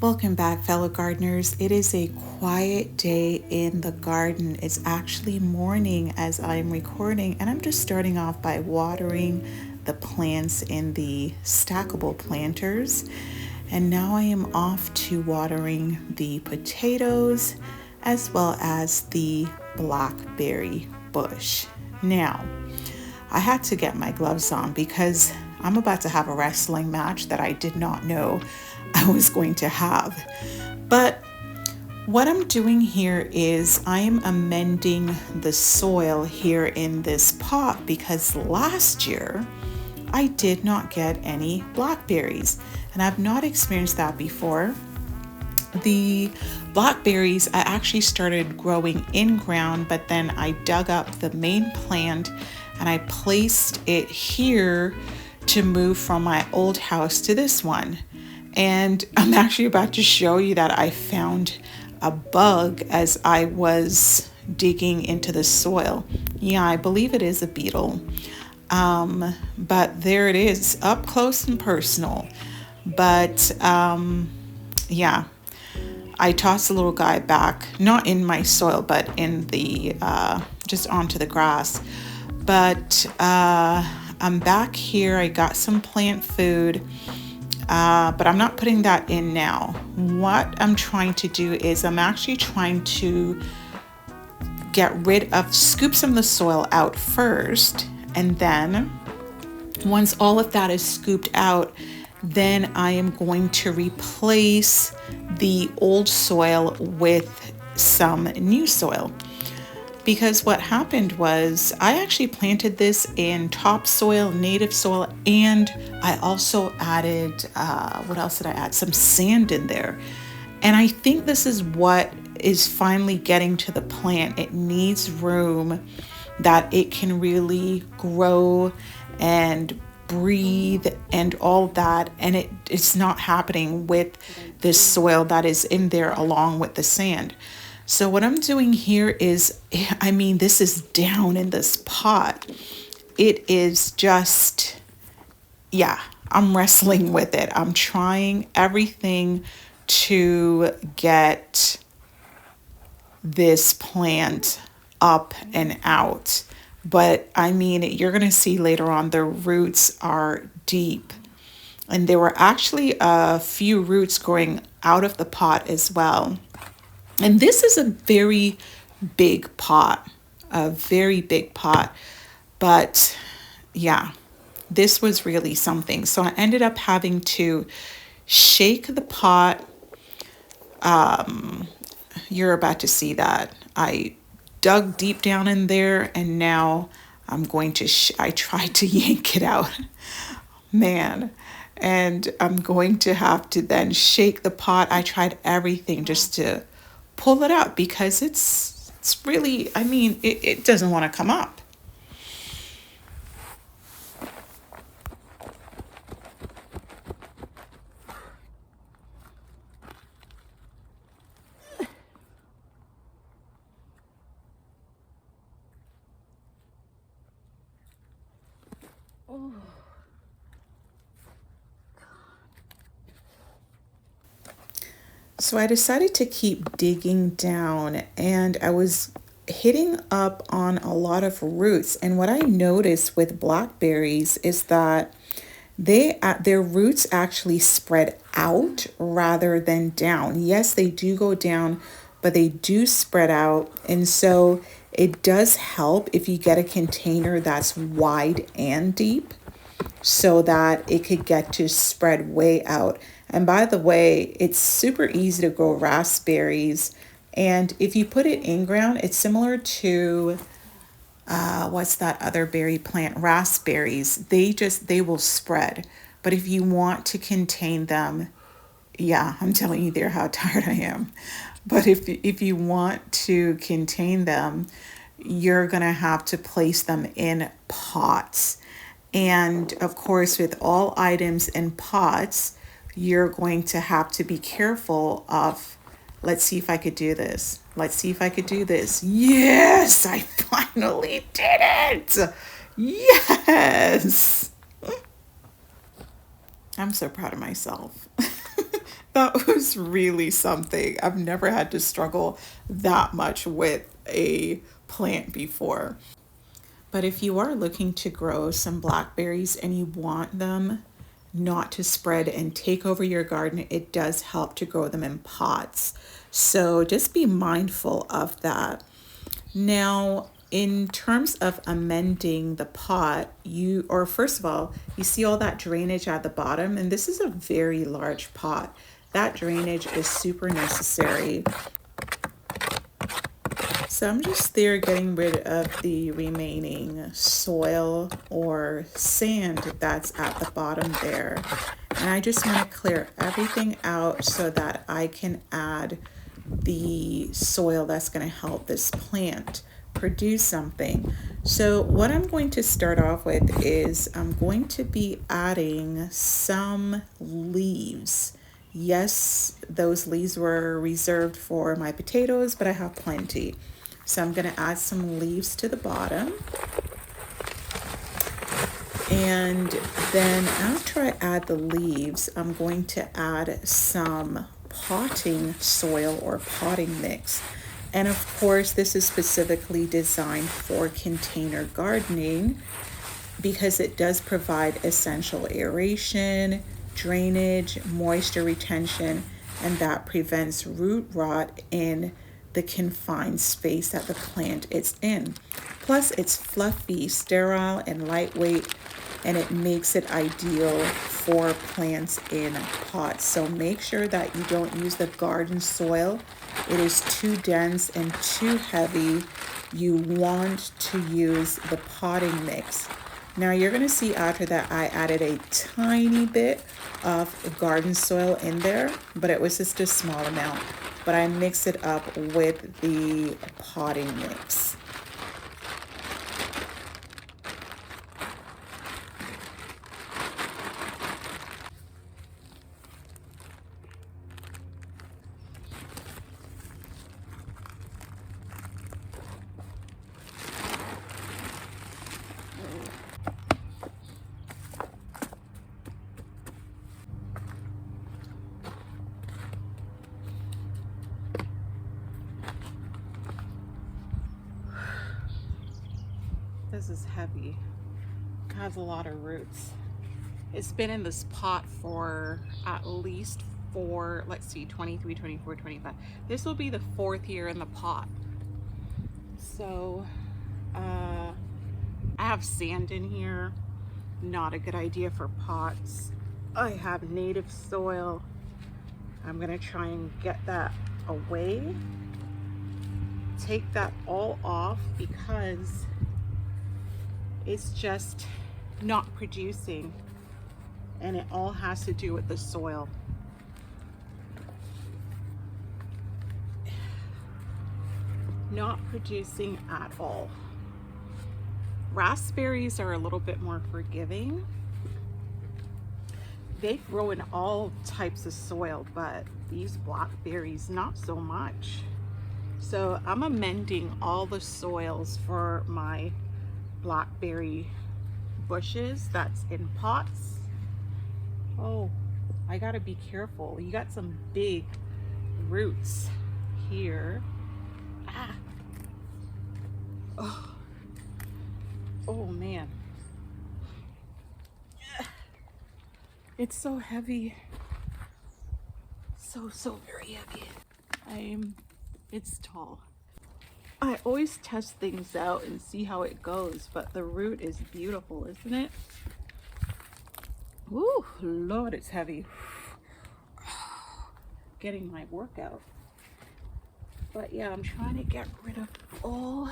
Welcome back, fellow gardeners. It is a quiet day in the garden. It's actually morning as I'm recording, and I'm just starting off by watering the plants in the stackable planters. And now I am off to watering the potatoes as well as the blackberry bush. Now, I had to get my gloves on because I'm about to have a wrestling match that I did not know I was going to have. But what I'm doing here is I'm amending the soil here in this pot because last year I did not get any blackberries, and I've not experienced that before. The blackberries I actually started growing in ground, but then I dug up the main plant and I placed it here to move from my old house to this one. And I'm actually about to show you that I found a bug as I was digging into the soil. Yeah, I believe it is a beetle. But there it is, up close and personal. But yeah, I tossed the little guy back, not in my soil, but in the just onto the grass. But I'm back here. I got some plant food, but I'm not putting that in now. What I'm trying to do is I'm actually trying to scoop some of the soil out first, and then once all of that is scooped out, then I am going to replace the old soil with some new soil. Because what happened was I actually planted this in topsoil, native soil, and I also added, what else did I add? Some sand in there. And I think this is what is finally getting to the plant. It needs room that it can really grow and breathe and all that, and it's not happening with this soil that is in there along with the sand. So what I'm doing here is, this is down in this pot. It is just, yeah, I'm wrestling with it. I'm trying everything to get this plant up and out. But you're going to see later on the roots are deep. And there were actually a few roots growing out of the pot as well. And this is a very big pot, a very big pot. But yeah, this was really something. So I ended up having to shake the pot. You're about to see that. I dug deep down in there, and now I'm going to, I tried to yank it out, man. And I'm going to have to then shake the pot. I tried everything just to pull it up because it's really, it doesn't want to come up. So I decided to keep digging down, and I was hitting up on a lot of roots. And what I noticed with blackberries is that their roots actually spread out rather than down. Yes, they do go down, but they do spread out. And so it does help if you get a container that's wide and deep so that it could get to spread way out. And by the way, it's super easy to grow raspberries. And if you put it in ground, it's similar to what's that other berry plant? Raspberries. They will spread. But if you want to contain them, yeah, I'm telling you there how tired I am. But if you want to contain them, you're gonna have to place them in pots. And of course, with all items in pots, you're going to have to be careful of, let's see if I could do this. Let's see if I could do this. Yes, I finally did it. Yes. I'm so proud of myself. That was really something. I've never had to struggle that much with a plant before. But if you are looking to grow some blackberries and you want them not to spread and take over your garden, it does help to grow them in pots. So just be mindful of that. Now, in terms of amending the pot, or first of all, you see all that drainage at the bottom, and this is a very large pot. That drainage is super necessary. So I'm just there getting rid of the remaining soil or sand that's at the bottom there. And I just want to clear everything out so that I can add the soil that's going to help this plant produce something. So what I'm going to start off with is I'm going to be adding some leaves. Yes, those leaves were reserved for my potatoes, but I have plenty. So I'm going to add some leaves to the bottom. And then after I add the leaves, I'm going to add some potting soil or potting mix. And of course, this is specifically designed for container gardening because it does provide essential aeration, drainage, moisture retention, and that prevents root rot in the confined space that the plant is in. Plus, it's fluffy, sterile, and lightweight, and it makes it ideal for plants in pots. So make sure that you don't use the garden soil. It is too dense and too heavy. You want to use the potting mix. Now you're going to see after that I added a tiny bit of garden soil in there, but it was just a small amount. But I mix it up with the potting mix. This is heavy. It has a lot of roots. It's been in this pot for at least let's see, 23, 24, 25. This will be the 4th year in the pot. So I have sand in here. Not a good idea for pots. I have native soil. I'm gonna try and get that away. Take that all off because it's just not producing, and it all has to do with the soil. Not producing at all. Raspberries are a little bit more forgiving. They grow in all types of soil, but these blackberries, not so much. So I'm amending all the soils for my blackberry bushes that's in pots. Oh, I gotta be careful. You got some big roots here. Ah. Oh, oh man. It's so heavy. So very heavy. It's tall. I always test things out and see how it goes, but the root is beautiful, isn't it? Woo, Lord, it's heavy. Getting my workout. But yeah, I'm trying to get rid of all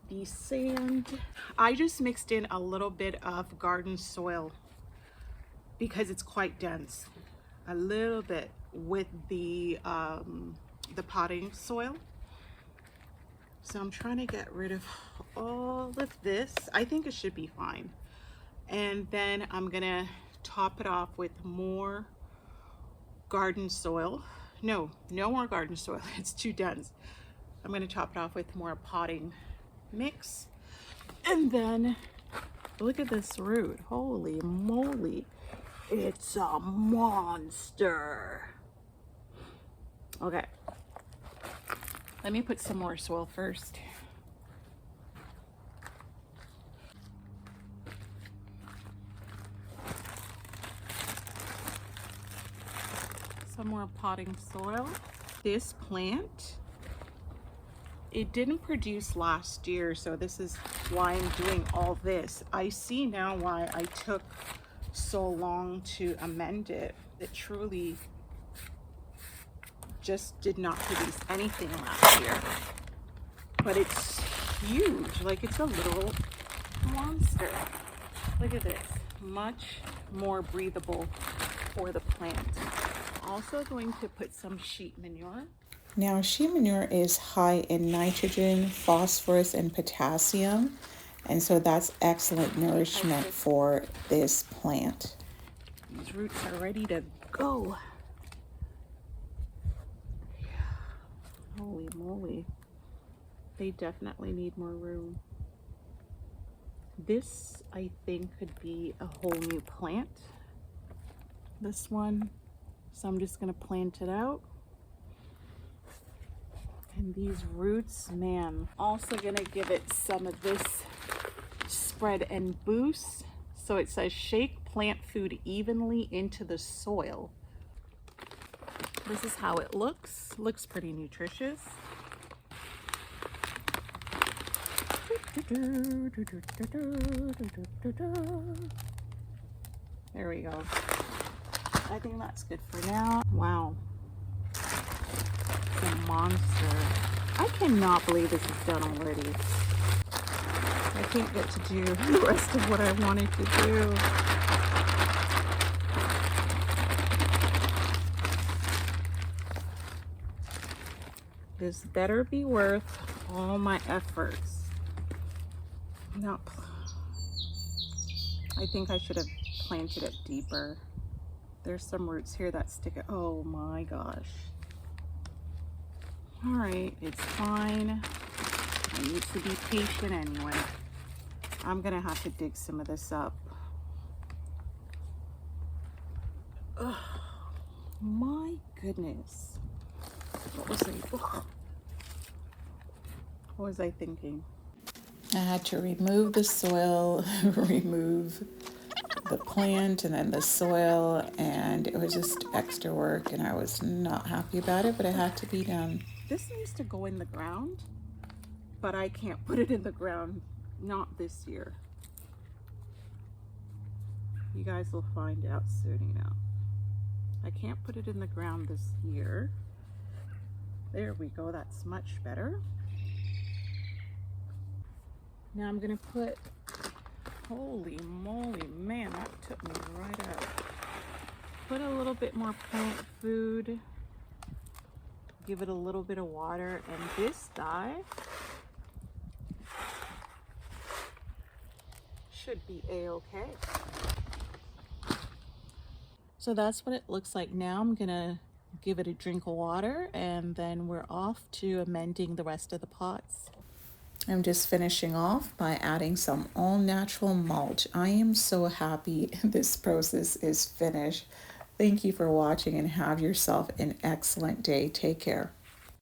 the sand. I just mixed in a little bit of garden soil because it's quite dense. A little bit with the potting soil. So I'm trying to get rid of all of this. I think it should be fine. And then I'm gonna top it off with more garden soil. No more garden soil. It's too dense. I'm gonna top it off with more potting mix. And then look at this root. Holy moly. It's a monster. Okay. Let me put some more soil first. Some more potting soil. This plant, it didn't produce last year, so this is why I'm doing all this. I see now why I took so long to amend it. It truly just did not produce anything last year. But it's huge, like it's a little monster. Look at this, much more breathable for the plant. Also going to put some sheep manure. Now, sheep manure is high in nitrogen, phosphorus, and potassium, and so that's excellent nourishment for this plant. These roots are ready to go. Holy moly. They definitely need more room. This, I think, could be a whole new plant. This one. So I'm just gonna plant it out. And these roots, man, also gonna give it some of this spread and boost. So it says shake plant food evenly into the soil. This is how it looks. Looks pretty nutritious. There we go. I think that's good for now. Wow. It's a monster. I cannot believe this is done already. I can't get to do the rest of what I wanted to do. This better be worth all my efforts. No, I think I should have planted it deeper. There's some roots here that stick it. Oh my gosh. All right, it's fine. I need to be patient anyway. I'm gonna have to dig some of this up. Oh my goodness. What was I thinking? I had to remove the soil, remove the plant and then the soil, and it was just extra work and I was not happy about it, but it had to be done. This needs to go in the ground, but I can't put it in the ground, not this year. You guys will find out soon enough. I can't put it in the ground this year. There we go, that's much better. Now I'm gonna put, holy moly, man, that took me right out. Put a little bit more plant food, give it a little bit of water, and this guy should be a-okay. So that's what it looks like now. I'm gonna give it a drink of water and then we're off to amending the rest of the pots. I'm just finishing off by adding some all-natural mulch. I am so happy this process is finished. Thank you for watching and have yourself an excellent day. Take care.